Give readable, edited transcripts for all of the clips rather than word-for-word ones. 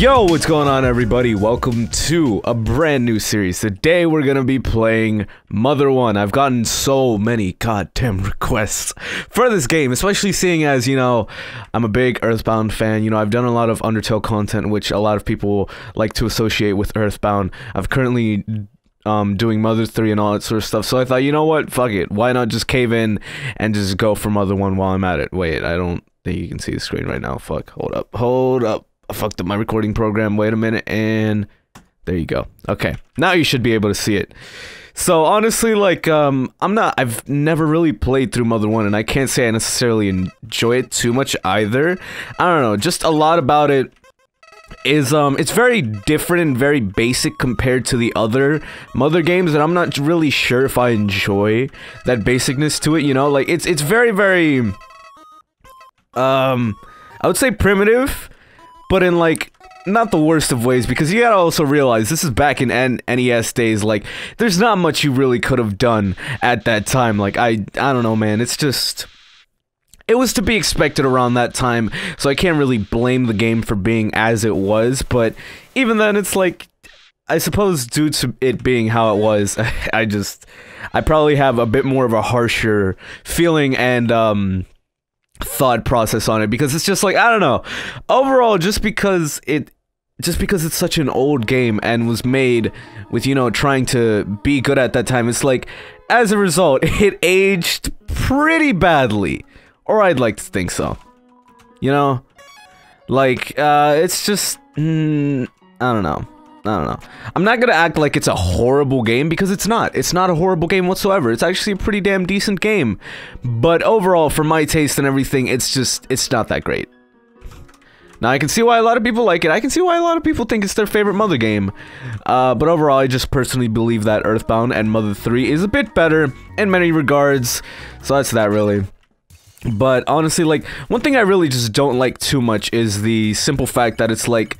Yo, what's going on, everybody? Welcome to a brand new series. Today we're gonna be playing Mother 1. I've gotten so many goddamn requests for this game, especially seeing as, you know, I'm a big Earthbound fan. You know, I've done a lot of Undertale content, which a lot of people like to associate with Earthbound. I've currently doing Mother 3 and all that sort of stuff, so I thought, you know what, fuck it, why not just cave in and just go for Mother 1 while I'm at it. Wait, I don't think you can see the screen right now. Fuck, hold up. I fucked up my recording program. Wait a minute, and there you go. Okay, now you should be able to see it. So honestly, like, I've never really played through Mother 1, and I can't say I necessarily enjoy it too much either. I don't know, just a lot about it is, it's very different and very basic compared to the other Mother games, and I'm not really sure if I enjoy that basicness to it, you know? Like, it's very, very, I would say primitive, but in, like, not the worst of ways, because you gotta also realize this is back in NES days. Like, there's not much you really could have done at that time. Like, I don't know, man, it's just, it was to be expected around that time, so I can't really blame the game for being as it was, but even then, it's like, I suppose due to it being how it was, I probably have a bit more of a harsher feeling and, thought process on it, because it's just like, I don't know, overall, just because it's such an old game and was made with, you know, trying to be good at that time, it's like, as a result, it aged pretty badly, or I'd like to think so, you know, like, it's just, I don't know. I'm not gonna act like it's a horrible game, because it's not. It's not a horrible game whatsoever. It's actually a pretty damn decent game. But overall, for my taste and everything, it's not that great. Now, I can see why a lot of people like it. I can see why a lot of people think it's their favorite Mother game. But overall, I just personally believe that Earthbound and Mother 3 is a bit better in many regards. So that's that, really. But honestly, like, one thing I really just don't like too much is the simple fact that it's like,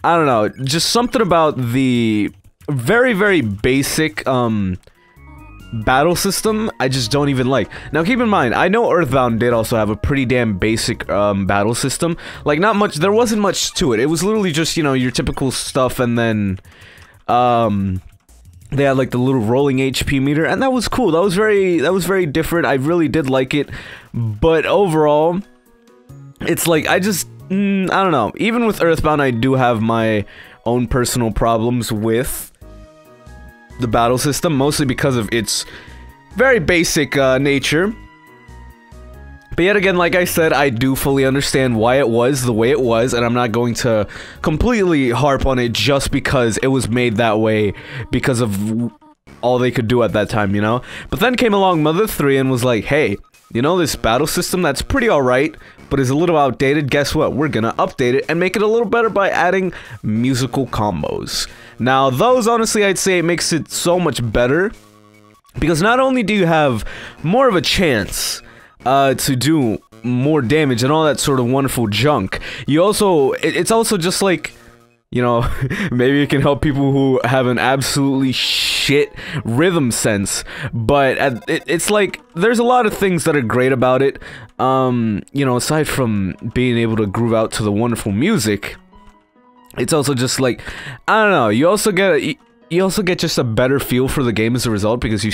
I don't know, just something about the very, very basic, battle system I just don't even like. Now, keep in mind, I know Earthbound did also have a pretty damn basic, battle system. Like, not much, there wasn't much to it. It was literally just, you know, your typical stuff, and then, they had, like, the little rolling HP meter, and that was cool. That was very different. I really did like it. But overall, it's like, I don't know. Even with Earthbound, I do have my own personal problems with the battle system, mostly because of its very basic nature. But yet again, like I said, I do fully understand why it was the way it was, and I'm not going to completely harp on it just because it was made that way because of all they could do at that time, you know? But then came along Mother 3 and was like, hey, you know, this battle system that's pretty alright, but is a little outdated. Guess what? We're gonna update it and make it a little better by adding musical combos. Now, those, honestly, I'd say it makes it so much better, because not only do you have more of a chance to do more damage and all that sort of wonderful junk, you also, it's also just like, you know, maybe it can help people who have an absolutely shit rhythm sense, but it's like, there's a lot of things that are great about it, you know, aside from being able to groove out to the wonderful music, it's also just like, I don't know, you also get just a better feel for the game as a result, because you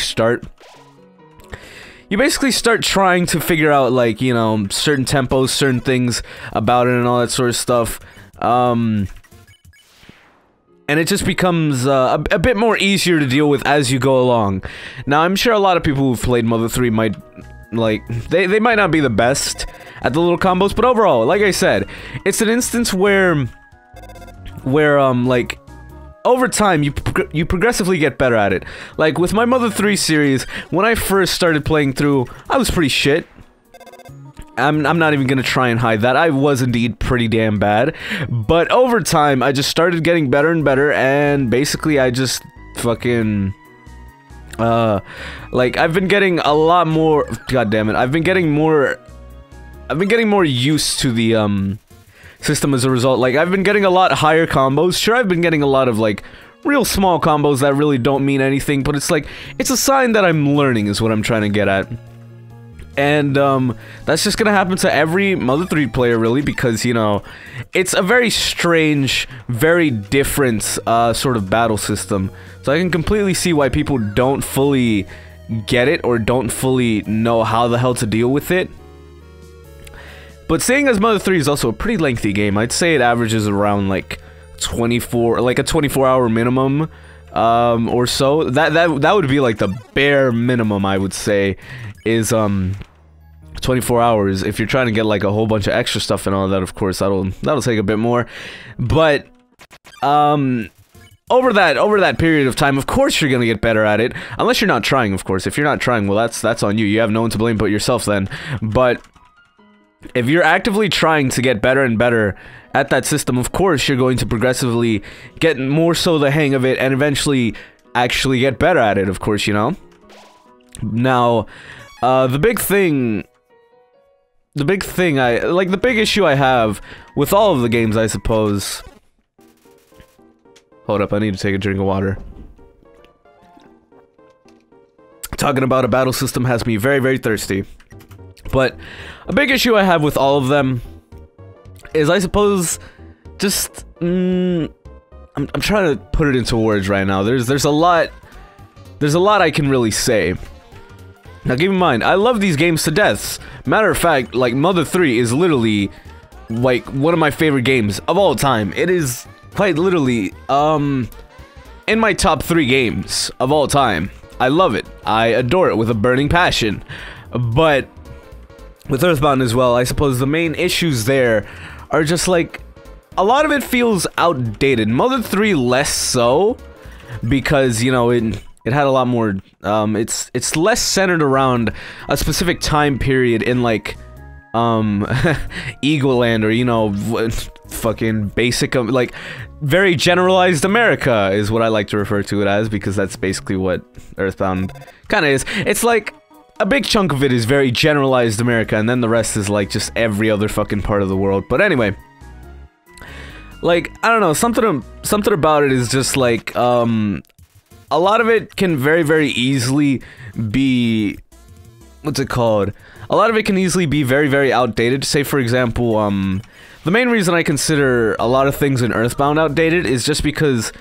basically start trying to figure out, like, you know, certain tempos, certain things about it and all that sort of stuff, and it just becomes a bit more easier to deal with as you go along. Now, I'm sure a lot of people who've played Mother 3 might, like, they might not be the best at the little combos, but overall, like I said, it's an instance where like, over time, you progressively get better at it. Like, with my Mother 3 series, when I first started playing through, I was pretty shit. I'm not even gonna try and hide that. I was indeed pretty damn bad. But over time, I just started getting better and better, and basically I just fucking, like, I've been getting a lot more, god damn it, I've been getting more used to the, system as a result. Like, I've been getting a lot higher combos. Sure, I've been getting a lot of, like, real small combos that really don't mean anything, but it's like, it's a sign that I'm learning is what I'm trying to get at. And that's just gonna happen to every Mother 3 player, really, because, you know, it's a very strange, very different sort of battle system. So I can completely see why people don't fully get it or don't fully know how the hell to deal with it. But seeing as Mother 3 is also a pretty lengthy game, I'd say it averages around like 24, like a 24-hour minimum or so. That would be like the bare minimum, I would say, is 24 hours. If you're trying to get like a whole bunch of extra stuff and all that, of course, that'll take a bit more. But over that period of time, of course you're gonna get better at it, unless you're not trying, of course. If you're not trying, well, that's on you. You have no one to blame but yourself then. But if you're actively trying to get better and better at that system, of course you're going to progressively get more so the hang of it and eventually actually get better at it, of course, you know? Now, the big issue I have with all of the games, I suppose... Hold up, I need to take a drink of water. Talking about a battle system has me very, very thirsty. But a big issue I have with all of them is, I suppose, just I'm trying to put it into words right now. There's a lot I can really say. Now keep in mind, I love these games to death. Matter of fact, like, Mother 3 is literally like one of my favorite games of all time. It is quite literally in my top 3 games of all time. I love it. I adore it with a burning passion. But with Earthbound as well, I suppose the main issues there are just like, a lot of it feels outdated. Mother 3 less so, because, you know, it had a lot more, it's less centered around a specific time period in, like, Eagleland, or, you know, fucking basic, like, very generalized America is what I like to refer to it as, because that's basically what Earthbound kinda is. It's like, a big chunk of it is very generalized America, and then the rest is, like, just every other fucking part of the world. But anyway, like, I don't know, something about it is just, like, a lot of it can very, very easily be, what's it called? A lot of it can easily be very, very outdated. Say, for example, the main reason I consider a lot of things in Earthbound outdated is just because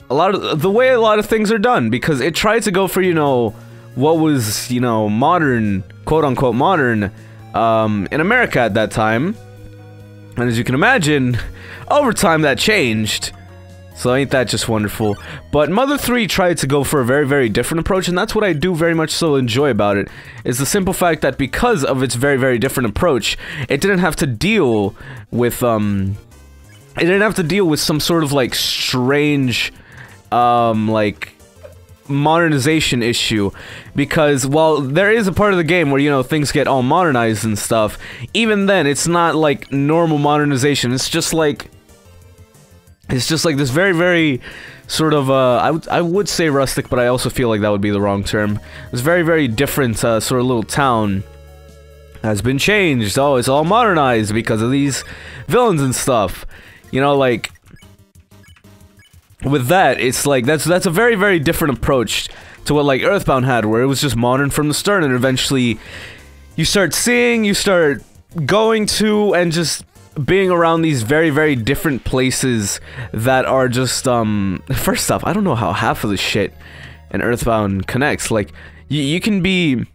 the way a lot of things are done, because it tried to go for, you know, what was, you know, modern, quote-unquote modern, in America at that time. And as you can imagine, over time that changed. So ain't that just wonderful? But Mother 3 tried to go for a very, very different approach, and that's what I do very much so enjoy about it, is the simple fact that because of its very, very different approach, it didn't have to deal with, some sort of, like, strange, like, modernization issue. Because while there is a part of the game where, you know, things get all modernized and stuff, even then, it's not, like, normal modernization. It's just like this very, very sort of, I would say rustic, but I also feel like that would be the wrong term. This very, very different, sort of little town has been changed. Oh, it's all modernized because of these villains and stuff. You know, like, with that, it's like, that's a very, very different approach to what, like, Earthbound had, where it was just modern from the start, and eventually you start going to, and just being around these very, very different places that are just, first off, I don't know how half of the shit in Earthbound connects. Like, you can be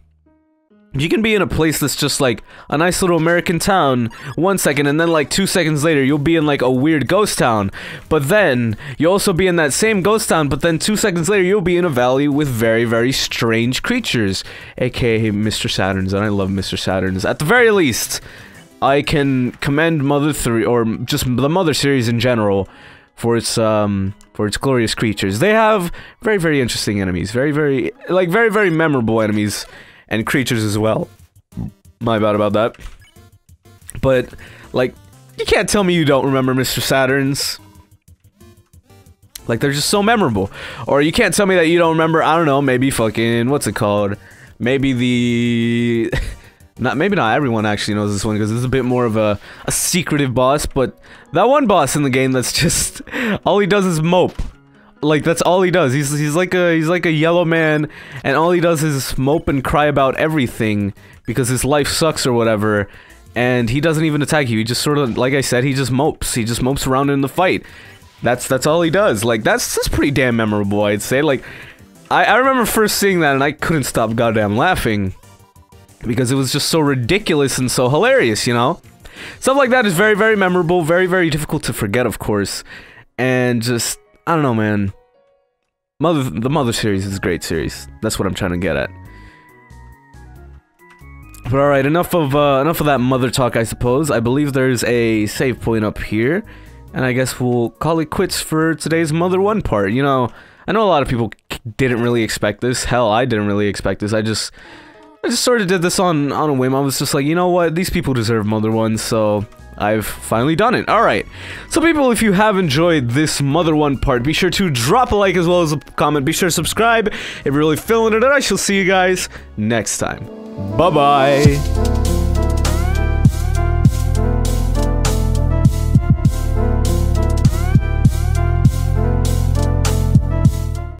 in a place that's just like a nice little American town 1 second, and then like 2 seconds later you'll be in like a weird ghost town. But then you'll also be in that same ghost town, but then 2 seconds later you'll be in a valley with very, very strange creatures, aka Mr. Saturns, and I love Mr. Saturns. At the very least, I can commend Mother 3, or just the Mother series in general, for its glorious creatures. They have very, very interesting enemies, very, very memorable enemies and creatures as well. My bad about that. But, like, you can't tell me you don't remember Mr. Saturns. Like, they're just so memorable. Or you can't tell me that you don't remember, I don't know, maybe fucking, what's it called? Maybe the... maybe not everyone actually knows this one, because this is a bit more of a secretive boss, but that one boss in the game that's just... all he does is mope. Like, that's all he does. He's like a yellow man, and all he does is mope and cry about everything because his life sucks or whatever. And he doesn't even attack you. He just sort of, like I said, he just mopes. He just mopes around in the fight. That's all he does. Like, that's pretty damn memorable, I'd say. Like, I remember first seeing that and I couldn't stop goddamn laughing because it was just so ridiculous and so hilarious, you know? Stuff like that is very, very memorable, very, very difficult to forget, of course. And just, I don't know, man. The Mother series is a great series. That's what I'm trying to get at. But alright, enough of that mother talk, I suppose. I believe there's a save point up here. And I guess we'll call it quits for today's Mother 1 part. You know, I know a lot of people didn't really expect this. Hell, I didn't really expect this. I just sort of did this on a whim. I was just like, you know what? These people deserve Mother 1, so I've finally done it. Alright. So people, if you have enjoyed this Mother 1 part, be sure to drop a like as well as a comment. Be sure to subscribe if you're really feeling it, and I shall see you guys next time. Bye-bye.